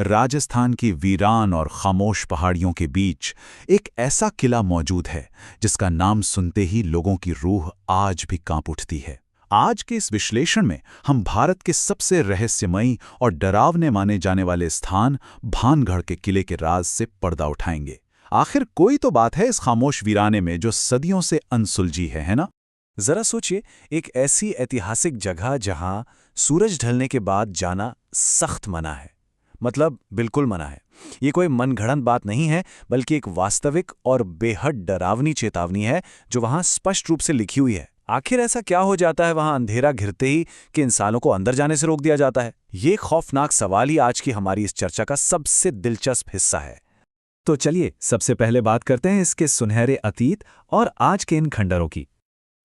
राजस्थान की वीरान और खामोश पहाड़ियों के बीच एक ऐसा किला मौजूद है जिसका नाम सुनते ही लोगों की रूह आज भी कांप उठती है। आज के इस विश्लेषण में हम भारत के सबसे रहस्यमयी और डरावने माने जाने वाले स्थान भानगढ़ के किले के राज से पर्दा उठाएंगे। आखिर कोई तो बात है इस खामोश वीराने में जो सदियों से अनसुलझी है ना? जरा सोचिए, एक ऐसी ऐतिहासिक जगह जहां सूरज ढलने के बाद जाना सख्त मना है, मतलब बिल्कुल मना है। ये कोई मनगढ़ंत बात नहीं है, बल्कि एक वास्तविक और बेहद डरावनी चेतावनी है जो वहां स्पष्ट रूप से लिखी हुई है। आखिर ऐसा क्या हो जाता है वहां अंधेरा घिरते ही कि इंसानों को अंदर जाने से रोक दिया जाता है? ये खौफनाक सवाल ही आज की हमारी इस चर्चा का सबसे दिलचस्प हिस्सा है। तो चलिए सबसे पहले बात करते हैं इसके सुनहरे अतीत और आज के इन खंडरों की।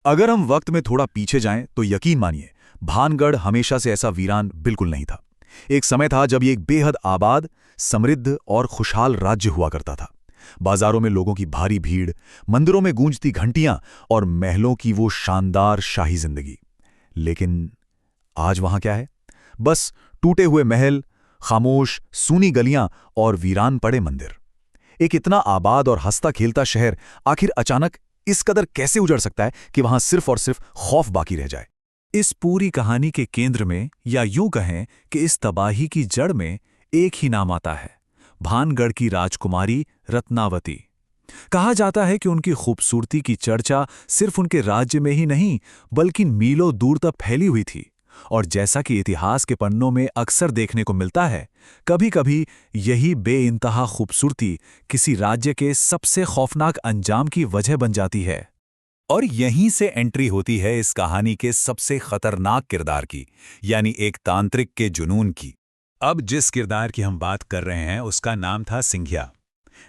अगर हम वक्त में थोड़ा पीछे जाएं तो यकीन मानिए, भानगढ़ हमेशा से ऐसा वीरान बिल्कुल नहीं था। एक समय था जब ये एक बेहद आबाद, समृद्ध और खुशहाल राज्य हुआ करता था। बाजारों में लोगों की भारी भीड़, मंदिरों में गूंजती घंटियां और महलों की वो शानदार शाही जिंदगी। लेकिन आज वहां क्या है? बस टूटे हुए महल, खामोश सूनी गलियां और वीरान पड़े मंदिर। एक इतना आबाद और हंसता खेलता शहर आखिर अचानक इस कदर कैसे उजड़ सकता है कि वहां सिर्फ और सिर्फ खौफ बाकी रह जाए? इस पूरी कहानी के केंद्र में, या यूं कहें कि इस तबाही की जड़ में, एक ही नाम आता है, भानगढ़ की राजकुमारी रत्नावती। कहा जाता है कि उनकी खूबसूरती की चर्चा सिर्फ उनके राज्य में ही नहीं, बल्कि मीलों दूर तक फैली हुई थी। और जैसा कि इतिहास के पन्नों में अक्सर देखने को मिलता है, कभी-कभी यही बेइंतहा खूबसूरती किसी राज्य के सबसे खौफनाक अंजाम की वजह बन जाती है। और यहीं से एंट्री होती है इस कहानी के सबसे खतरनाक किरदार की, यानी एक तांत्रिक के जुनून की। अब जिस किरदार की हम बात कर रहे हैं उसका नाम था सिंघिया।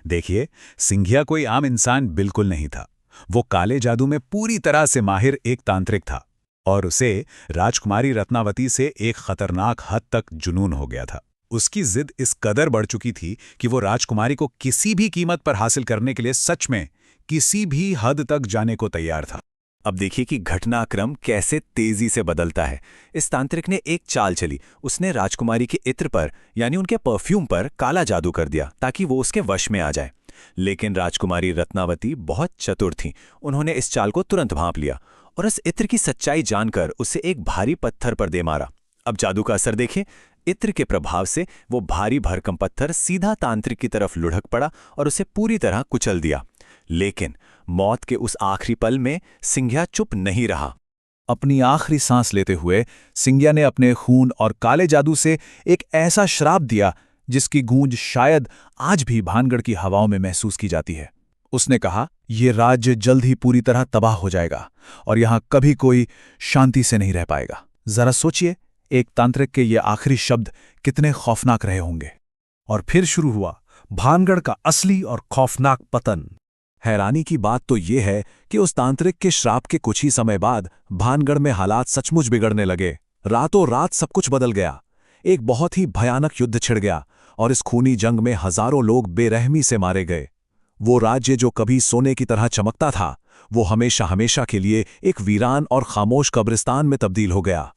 देखिए, सिंघिया कोई आम इंसान बिल्कुल नहीं था। वो काले जादू में पूरी तरह से माहिर एक तांत्रिक था और उसे राजकुमारी रत्नावती से एक खतरनाक हद तक जुनून हो गया था। उसकी जिद इस कदर बढ़ चुकी थी कि वो राजकुमारी को किसी भी कीमत पर हासिल करने के लिए सच में किसी भी हद तक जाने को तैयार था। अब देखिए कि घटनाक्रम कैसे तेजी से बदलता है। इस तांत्रिक ने एक चाल चली। उसने राजकुमारी के इत्र पर, यानी उनके परफ्यूम पर काला जादू कर दिया ताकि वो उसके वश में आ जाए। लेकिन राजकुमारी रत्नावती बहुत चतुर थीं। उन्होंने इस चाल को तुरंत भांप लिया और उस इत्र की सच्चाई जानकर उसे एक भारी पत्थर पर दे मारा। अब जादू का असर देखिए। इत्र के प्रभाव से वो भारी भरकम पत्थर सीधा तांत्रिक की तरफ लुढ़क पड़ा और उसे पूरी तरह कुचल दिया। लेकिन मौत के उस आखिरी पल में सिंघिया चुप नहीं रहा। अपनी आखिरी सांस लेते हुए सिंघिया ने अपने खून और काले जादू से एक ऐसा श्राप दिया जिसकी गूंज शायद आज भी भानगढ़ की हवाओं में महसूस की जाती है। उसने कहा, यह राज्य जल्द ही पूरी तरह तबाह हो जाएगा और यहां कभी कोई शांति से नहीं रह पाएगा। जरा सोचिए, एक तांत्रिक के ये आखिरी शब्द कितने खौफनाक रहे होंगे। और फिर शुरू हुआ भानगढ़ का असली और खौफनाक पतन। हैरानी की बात तो यह है कि उस तांत्रिक के श्राप के कुछ ही समय बाद भानगढ़ में हालात सचमुच बिगड़ने लगे। रातों रात सब कुछ बदल गया। एक बहुत ही भयानक युद्ध छिड़ गया और इस खूनी जंग में हजारों लोग बेरहमी से मारे गए। वो राज्य जो कभी सोने की तरह चमकता था, वो हमेशा हमेशा के लिए एक वीरान और खामोश कब्रिस्तान में तब्दील हो गया।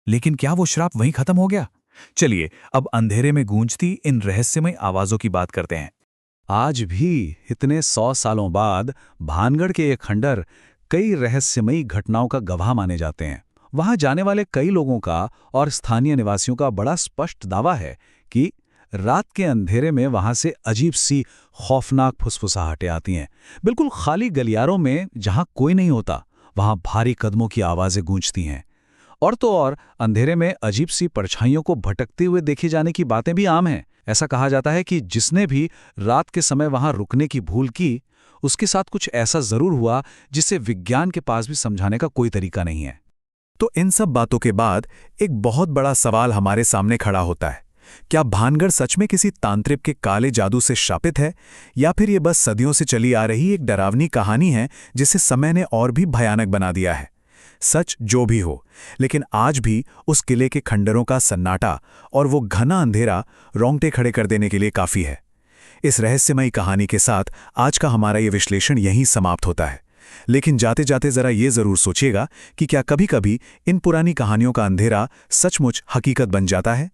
लेकिन क्या वो श्राप वहीं खत्म हो गया? चलिए अब अंधेरे में गूंजती इन रहस्यमय आवाजों की बात करते हैं। आज भी इतने 100 सालों बाद भानगढ़ के ये खंडर कई रहस्यमयी घटनाओं का गवाह माने जाते हैं। वहां जाने वाले कई लोगों का और स्थानीय निवासियों का बड़ा स्पष्ट दावा है कि रात के अंधेरे में वहां से अजीब सी खौफनाक फुसफुसाहटें आती हैं। बिल्कुल खाली गलियारों में जहां कोई नहीं होता, वहां भारी कदमों की आवाजें गूंजती हैं। और तो और अंधेरे में अजीब सी परछाइयों को भटकते हुए देखे जाने की बातें भी आम हैं। ऐसा कहा जाता है कि जिसने भी रात के समय वहां रुकने की भूल की, उसके साथ कुछ ऐसा जरूर हुआ जिसे विज्ञान के पास भी समझाने का कोई तरीका नहीं है। तो इन सब बातों के बाद एक बहुत बड़ा सवाल हमारे सामने खड़ा होता है। क्या भानगढ़ सच में किसी तांत्रिक के काले जादू से शापित है, या फिर ये बस सदियों से चली आ रही एक डरावनी कहानी है जिसे समय ने और भी भयानक बना दिया है? सच जो भी हो, लेकिन आज भी उस किले के खंडरों का सन्नाटा और वो घना अंधेरा रोंगटे खड़े कर देने के लिए काफी है। इस रहस्यमयी कहानी के साथ आज का हमारा ये विश्लेषण यहीं समाप्त होता है। लेकिन जाते जाते जरा ये जरूर सोचिएगा कि क्या कभी-कभी इन पुरानी कहानियों का अंधेरा सचमुच हकीकत बन जाता है।